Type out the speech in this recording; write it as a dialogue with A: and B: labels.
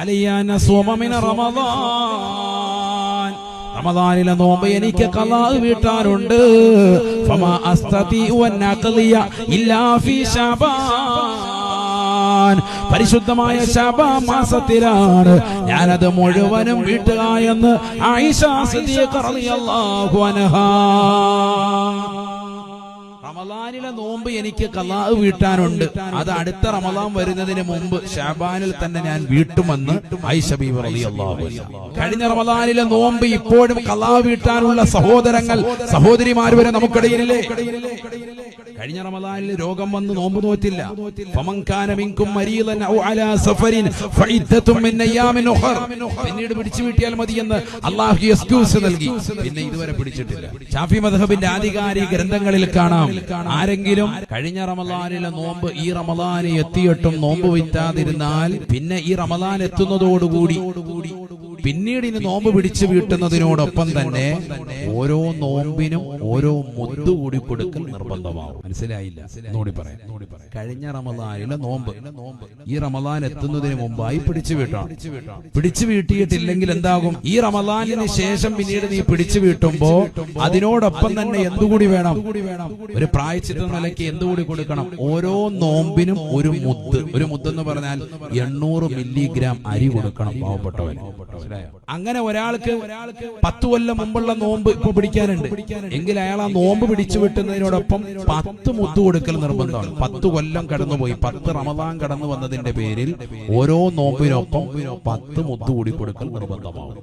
A: അലയ്യാന സ്വമ മിന റമളാൻ, റമളാനിലെ നോമ്പ് എനിക്ക് ഖളാ വീട്ടാനുണ്ട്. ഫമാ അസ്തതിഉ അൻ അഖ്ളിയ ഇല്ലാ ഫീ ശഅബാൻ, പരിശുദ്ധമായ ശഅബാൻ മാസത്തിലാണ് ഞാനത് മുഴുവനും വീട്ടുക എന്ന് ആയിഷ സിദ്ദീഖ റളിയല്ലാഹു അൻഹാ. റമളാനിലെ നോമ്പ് എനിക്ക് ഖളാ വീട്ടാനുണ്ട്, അത് അടുത്ത റമളാൻ വരുന്നതിന് മുമ്പ് ശഅബാനിൽ തന്നെ ഞാൻ വീട്ടുമെന്ന് ആയിഷ ബീവി റളിയല്ലാഹു അൻഹ. കഴിഞ്ഞ റമളാനിലെ നോമ്പ് ഇപ്പോഴും ഖളാ വീട്ടാനുള്ള സഹോദരങ്ങൾ സഹോദരിമാർ വരെ നമുക്കിടയിലില്ലേ? കഴിഞ്ഞ റമളാനിൽ രോഗം വന്ന് നോമ്പ് നോറ്റില്ല. ഫമൻ കാന മിൻകും മരീദൻ ഔ അലാ സഫരിൻ ഫഇദ്ദത്തും മിൻ അയ്യാമിൻ ഉഖർ, പിന്നീട് പിടിച്ചു വീട്ടിയാൽ മതിയെന്ന് അല്ലാഹു എക്സ്ക്യൂസ് നൽകി. പിന്നെ ഇതുവരെ പിടിച്ചിട്ടില്ല. ശാഫി മദ്ഹബിന്റെ ആധികാരിക ഗ്രന്ഥങ്ങളിൽ കാണാം, ആരെങ്കിലും കഴിഞ്ഞ റമളാനിലെ നോമ്പ് ഈ റമളാൻ എത്തിയിട്ടും നോമ്പ് വിറ്റാതിരുന്നാൽ പിന്നെ ഈ റമളാൻ എത്തുന്നതോടുകൂടി പിന്നീട് ഇനി നോമ്പ് പിടിച്ചു വീട്ടുന്നതിനോടൊപ്പം തന്നെ ഓരോ നോമ്പിനും ഓരോ മുദ്ദ് കൂടി കൊടുക്കൽ നിർബന്ധമാവും. മനസ്സിലായില്ല? നോടി പറയാം. കഴിഞ്ഞ റമളാനിലെ നോമ്പ് ഈ റമളാൻ എത്തുന്നതിന് മുമ്പായി പിടിച്ചു വീട്ടണം. പിടിച്ചു വീട്ടിയിട്ടില്ലെങ്കിൽ എന്താകും? ഈ റമളാനിന് ശേഷം പിന്നീട് നീ പിടിച്ചു വീട്ടുമ്പോ അതിനോടൊപ്പം തന്നെ എന്തുകൂടി വേണം? ഒരു പ്രായശ്ചിത്ത നിലയ്ക്ക് എന്തുകൂടി കൊടുക്കണം? ഓരോ നോമ്പിനും ഒരു മുദ്ദ്. ഒരു മുദ്ദ് എന്ന് പറഞ്ഞാൽ 800 മില്ലിഗ്രാം അരി കൊടുക്കണം പാവപ്പെട്ടവന്. അങ്ങനെ ഒരാൾക്ക് 10 കൊല്ലം മുമ്പുള്ള നോമ്പ് ഇപ്പൊ പിടിക്കാനുണ്ട് എങ്കിൽ അയാൾ ആ നോമ്പ് പിടിച്ചു വിട്ടുന്നതിനോടൊപ്പം 10 മുദ്ദ് കൊടുക്കൽ നിർബന്ധമാണ്. 10 കൊല്ലം കടന്നുപോയി, 10 റമളാൻ കടന്നു വന്നതിന്റെ പേരിൽ ഓരോ നോമ്പിനൊപ്പം 10 മുദ്ദ് കൂടി കൊടുക്കൽ നിർബന്ധമാവും.